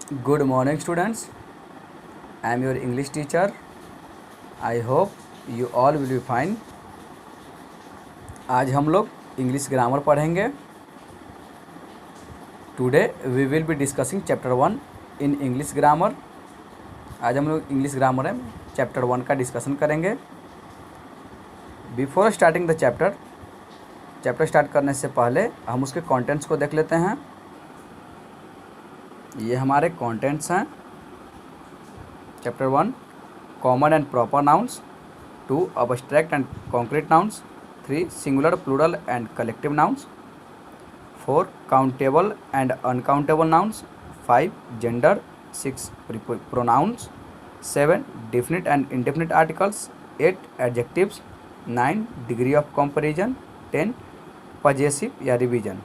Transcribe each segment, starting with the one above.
Good morning, students. I am your English teacher. I hope you all will be fine. आज हम लोग English grammar पढ़ेंगे. Today we will be discussing chapter 1 in English grammar. आज हम लोग English grammar में chapter 1 का discussion करेंगे. Before starting the chapter start करने से पहले हम उसके कंटेंट्स को देख लेते हैं. ये हमारे कंटेंट्स हैं. Chapter 1 common and proper nouns, 2 abstract and concrete nouns, 3 singular plural and collective nouns, 4 countable and uncountable nouns, 5 gender, 6 pronouns, 7 definite and indefinite articles, 8 adjectives, 9 degree of comparison, 10 possessive या revision.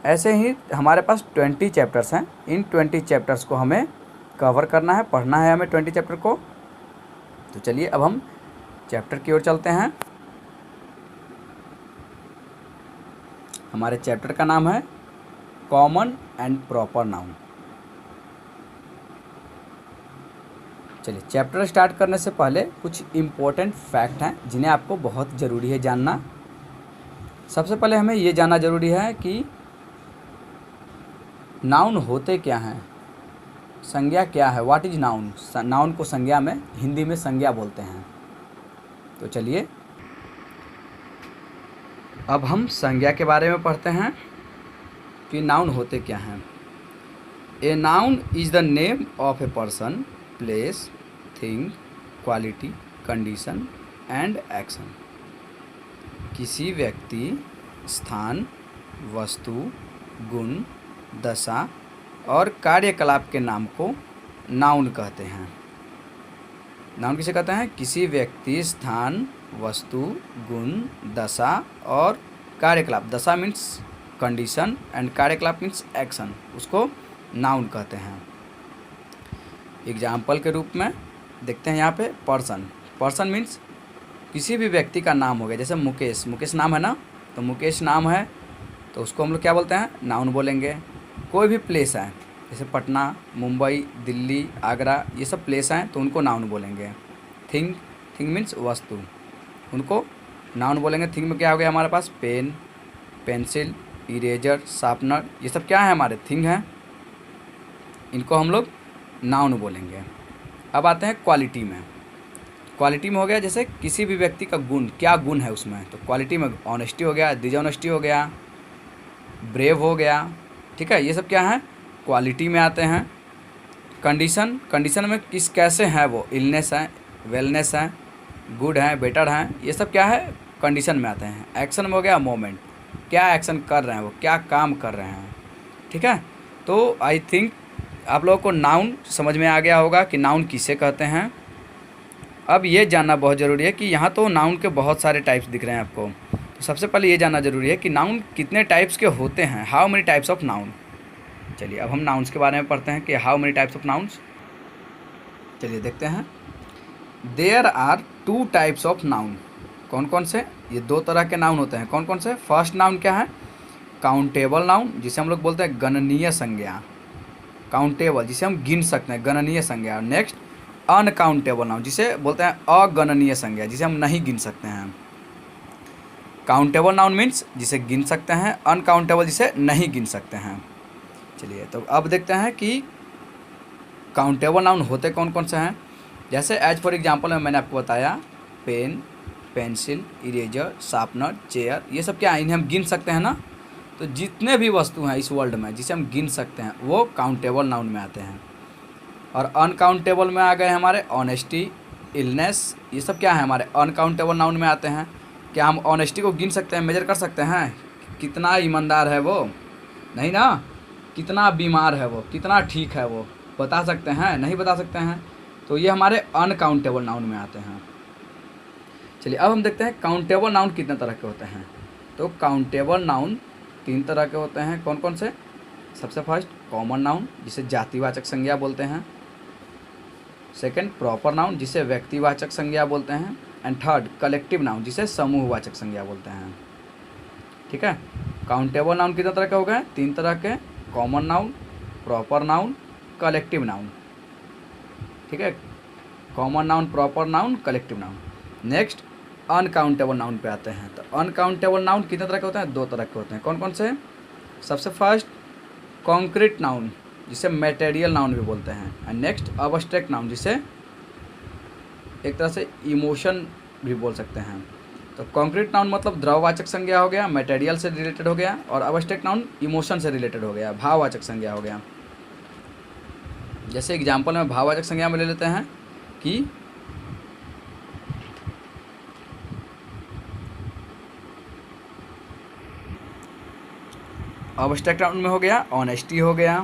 ऐसे ही हमारे पास 20 chapters हैं. इन 20 chapters को हमें cover करना है, पढ़ना है हमें 20 चैप्टर को. तो चलिए अब हम चैप्टर की ओर चलते हैं. हमारे चैप्टर का नाम है कॉमन एंड प्रॉपर नाउन. चलिए चैप्टर स्टार्ट करने से पहले कुछ इम्पोर्टेंट फैक्ट हैं जिन्हें आपको बहुत ज़रूरी है जानना. सबसे पहले हमें ये जानना ज़रूरी है कि नाउन होते क्या हैं, संज्ञा क्या है. What is noun. नाउन को संज्ञा में हिंदी में संज्ञा बोलते हैं. तो चलिए अब हम संज्ञा के बारे में पढ़ते हैं कि नाउन होते क्या हैं. A noun is the name of a person, place, thing, quality, condition and action. किसी व्यक्ति, स्थान, वस्तु, गुण, दशा और कार्यकलाप के नाम को नाउन कहते हैं. नाउन किसे कहते हैं. किसी व्यक्ति, स्थान, वस्तु, गुण, दशा और कार्यकलाप. दशा मीन्स कंडीशन एंड कार्यकलाप मीन्स एक्शन, उसको नाउन कहते हैं. एग्जाम्पल के रूप में देखते हैं यहाँ पे पर्सन मीन्स किसी भी व्यक्ति का नाम हो गया. जैसे मुकेश नाम है ना, तो मुकेश नाम है तो उसको हम लोग क्या बोलते हैं, नाउन बोलेंगे. कोई भी प्लेस है जैसे पटना, मुंबई, दिल्ली, आगरा, ये सब प्लेस हैं तो उनको नाउन बोलेंगे. थिंग मीन्स वस्तु, उनको नाउन बोलेंगे. थिंग में क्या हो गया हमारे पास, पेन, पेंसिल, इरेजर, शार्पनर, ये सब क्या है हमारे थिंग हैं, इनको हम लोग नाउन बोलेंगे. अब आते हैं क्वालिटी में. क्वालिटी में हो गया जैसे किसी भी व्यक्ति का गुण, क्या गुण है उसमें, तो क्वालिटी में ऑनेस्टी हो गया, डिसऑनेस्टी हो गया, ब्रेव हो गया. ठीक है, ये सब क्या है, क्वालिटी में आते हैं. कंडीशन में किस कैसे हैं वो, इलनेस है, वेलनेस है, गुड है, बेटर है, ये सब क्या है कंडीशन में आते हैं. एक्शन में हो गया मोमेंट, क्या एक्शन कर रहे हैं वो, क्या काम कर रहे हैं. ठीक है, तो आई थिंक आप लोगों को नाउन समझ में आ गया होगा कि नाउन किसे कहते हैं. अब ये जानना बहुत ज़रूरी है कि यहाँ तो नाउन के बहुत सारे टाइप्स दिख रहे हैं आपको. तो सबसे पहले ये जानना ज़रूरी है कि नाउन कितने टाइप्स के होते हैं. How many types of noun. चलिए अब हम नाउन्स के बारे में पढ़ते हैं कि how many types of nouns. चलिए देखते हैं. There are 2 types of noun. कौन कौन से, ये 2 तरह के नाउन होते हैं. कौन कौन से. फर्स्ट नाउन क्या है, काउंटेबल नाउन, जिसे हम लोग बोलते हैं गणनीय संज्ञा. काउंटेबल जिसे हम गिन सकते हैं, गणनीय संज्ञा. नेक्स्ट अनकाउंटेबल नाउन, जिसे बोलते हैं अगणनीय संज्ञा, जिसे हम नहीं गिन सकते हैं. काउंटेबल नाउन मीन्स जिसे गिन सकते हैं, अनकाउंटेबल जिसे नहीं गिन सकते हैं. चलिए तो अब देखते हैं कि काउंटेबल नाउन होते कौन कौन से हैं. जैसे एज फॉर एग्जांपल में मैंने आपको बताया, pen, pencil, eraser, sharpener, chair, ये सब क्या है, इन्हें हम गिन सकते हैं ना. तो जितने भी वस्तु हैं इस वर्ल्ड में जिसे हम गिन सकते हैं वो काउंटेबल नाउन में आते हैं. और अनकाउंटेबल में आ गए हमारे ऑनेस्टी, इलनेस, ये सब क्या है हमारे अनकाउंटेबल नाउन में आते हैं. क्या हम ऑनेस्टी को गिन सकते हैं, मेजर कर सकते हैं, कितना ईमानदार है वो, नहीं ना. कितना बीमार है वो, कितना ठीक है वो, बता सकते हैं, नहीं बता सकते हैं. तो ये हमारे अनकाउंटेबल नाउन में आते हैं. चलिए अब हम देखते हैं काउंटेबल नाउन कितने तरह के होते हैं. तो काउंटेबल नाउन 3 तरह के होते हैं. कौन कौन से. सबसे फर्स्ट कॉमन नाउन, जिसे जातिवाचक संज्ञा बोलते हैं. सेकंड प्रॉपर नाउन, जिसे व्यक्तिवाचक संज्ञा बोलते हैं. एंड थर्ड कलेक्टिव नाउन, जिसे समूहवाचक संज्ञा बोलते हैं. ठीक है, काउंटेबल नाउन कितने तरह के हो गए, 3 तरह के. Common noun, proper noun collective noun, ठीक है। Common noun, proper noun, collective noun. Next uncountable noun पे आते हैं। तो अनकाउंटेबल नाउन कितने तरह के होते हैं? 2 तरह के होते हैं। कौन कौन से? सबसे फर्स्ट कॉन्क्रीट नाउन, जिसे मटेरियल नाउन भी बोलते हैं। एंड नेक्स्ट अबस्ट्रैक्ट नाउन, जिसे एक तरह से इमोशन भी बोल सकते हैं। तो कॉन्क्रीट नाउन मतलब द्रववाचक संज्ञा हो गया, मटेरियल से रिलेटेड हो गया, और अबस्ट्रैक्ट नाउन इमोशन से रिलेटेड हो गया, भाववाचक संज्ञा हो गया। जैसे एग्जाम्पल में भाववाचक संज्ञा में ले लेते हैं कि अबस्ट्रैक्ट नाउन में हो गया ऑनेस्टी हो गया,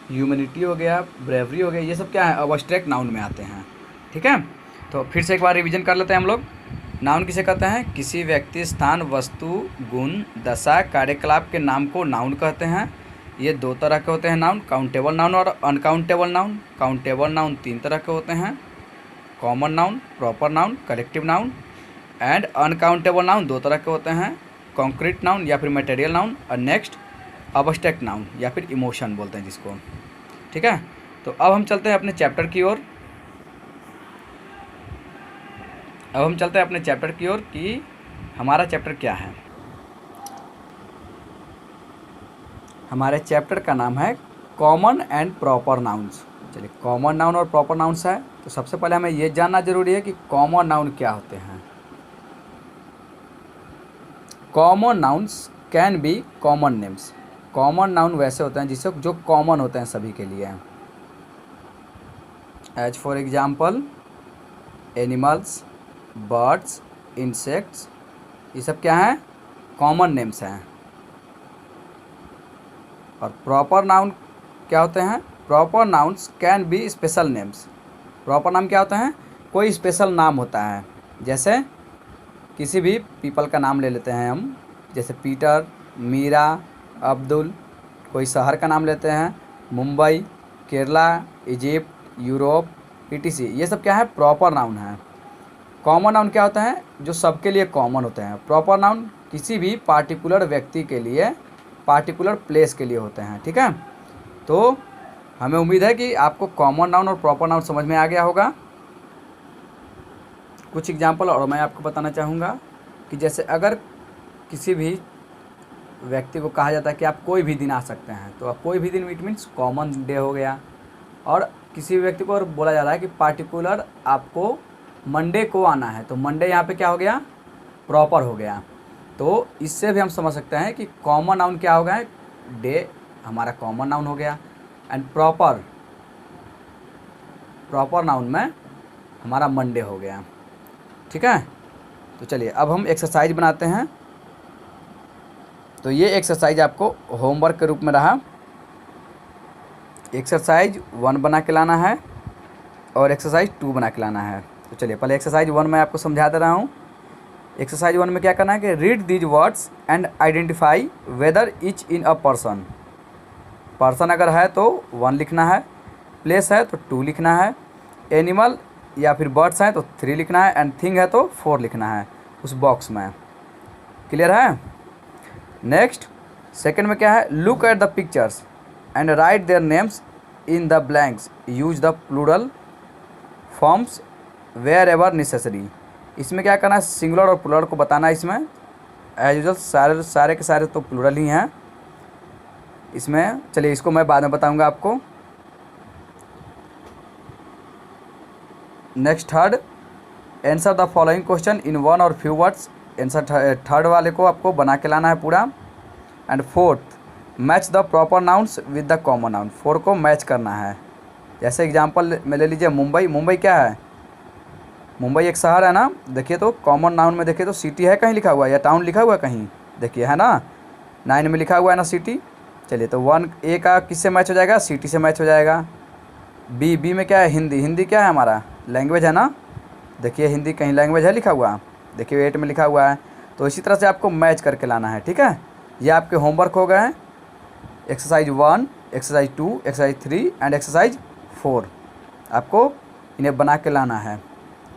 ह्यूमैनिटी हो गया, ब्रेवरी हो गया, ये सब क्या है? अबस्ट्रैक्ट नाउन में आते हैं, ठीक है। तो फिर से एक बार रिवीजन कर लेते हैं हम लोग। नाउन किसे कहते हैं? किसी व्यक्ति, स्थान, वस्तु, गुण, दशा, कार्यकलाप के नाम को नाउन कहते हैं। ये 2 तरह के होते हैं नाउन, काउंटेबल नाउन और अनकाउंटेबल नाउन। काउंटेबल नाउन 3 तरह के होते हैं, common noun, proper noun, collective noun. And uncountable noun 2 तरह के होते हैं, कॉन्क्रीट नाउन या फिर मटेरियल नाउन, और नेक्स्ट अबस्ट्रैक्ट नाउन या फिर इमोशन बोलते हैं जिसको, ठीक है। तो अब हम चलते हैं अपने चैप्टर की ओर। कि हमारा चैप्टर क्या है। हमारे चैप्टर का नाम है कॉमन एंड प्रॉपर नाउन्स। चलिए, कॉमन नाउन और प्रॉपर नाउन्स है। तो सबसे पहले हमें ये जानना जरूरी है कि कॉमन नाउन क्या होते हैं। Common nouns can be common names. Common noun वैसे होते हैं जिससे जो कॉमन होते हैं सभी के लिए। As for example animals, birds, insects, ये सब क्या हैं? कॉमन नेम्स हैं। और प्रॉपर नाउन क्या होते हैं? Proper nouns can be special names. Proper नाम क्या होते हैं? कोई स्पेशल नाम होता है। जैसे किसी भी पीपल का नाम ले लेते हैं हम, जैसे पीटर, मीरा, अब्दुल। कोई शहर का नाम लेते हैं, Mumbai, Kerala, Egypt, Europe, etc। ये सब क्या है? प्रॉपर नाउन है। कॉमन नाउन क्या होता है? जो सबके लिए कॉमन होते हैं। प्रॉपर नाउन किसी भी पार्टिकुलर व्यक्ति के लिए, पार्टिकुलर प्लेस के लिए होते हैं, ठीक है। तो हमें उम्मीद है कि आपको कॉमन नाउन और प्रॉपर नाउन समझ में आ गया होगा। कुछ एग्जाम्पल और मैं आपको बताना चाहूँगा कि जैसे अगर किसी भी व्यक्ति को कहा जाता है कि आप कोई भी दिन आ सकते हैं, तो आप कोई भी दिन इट मीन्स कॉमन डे हो गया। और किसी भी व्यक्ति को और बोला जा रहा है कि पार्टिकुलर आपको मंडे को आना है, तो मंडे यहाँ पे क्या हो गया? प्रॉपर हो गया। तो इससे भी हम समझ सकते हैं कि कॉमन नाउन क्या हो गया? डे हमारा कॉमन नाउन हो गया। एंड प्रॉपर नाउन में हमारा मंडे हो गया, ठीक है। तो चलिए अब हम एक्सरसाइज बनाते हैं। तो ये एक्सरसाइज आपको होमवर्क के रूप में रहा। एक्सरसाइज 1 बना के लाना है और एक्सरसाइज 2 बना के लाना है। तो चलिए पहले एक्सरसाइज 1 मैं आपको समझा दे रहा हूँ। एक्सरसाइज 1 में क्या करना है कि read these words and identify whether etch in a person. Person अगर है तो 1 लिखना है, प्लेस है तो 2 लिखना है, एनिमल या फिर बर्ड्स हैं तो 3 लिखना है, एंड थिंग है तो 4 लिखना है उस बॉक्स में। क्लियर है? नेक्स्ट सेकंड में क्या है? Look at the pictures and write their names in the blanks, use the plural forms wherever necessary. इसमें क्या करना है? सिंगुलर और प्लूरल को बताना है। इसमें एज यूजुअल सारे के सारे तो प्लूरल ही हैं इसमें। चलिए इसको मैं बाद में बताऊंगा आपको। Next third, answer the following question in 1 और फ्यू वर्ड्स। आंसर थर्ड वाले को आपको बना के लाना है पूरा। And fourth, match the proper nouns with the common noun. 4 को मैच करना है। जैसे एग्जांपल में ले लीजिए मुंबई। मुंबई क्या है? मुंबई एक शहर है ना। देखिए तो कॉमन नाउन में देखिए तो सिटी है कहीं लिखा हुआ है या टाउन लिखा हुआ है कहीं? देखिए है ना, 9 में लिखा हुआ है ना सिटी। चलिए तो 1 ए का किससे मैच हो जाएगा? सिटी से मैच हो जाएगा। बी में क्या है? हिंदी। हिंदी क्या है? हमारा लैंग्वेज है ना। देखिए हिंदी कहीं लैंग्वेज है लिखा हुआ, देखिए 8 में लिखा हुआ है। तो इसी तरह से आपको मैच करके लाना है, ठीक है। ये आपके होमवर्क हो गए हैं। Exercise 1, exercise 2, exercise 3 and exercise 4 आपको इन्हें बना के लाना है।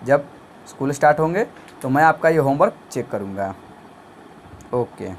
जब स्कूल स्टार्ट होंगे तो मैं आपका ये होमवर्क चेक करूँगा। ओके।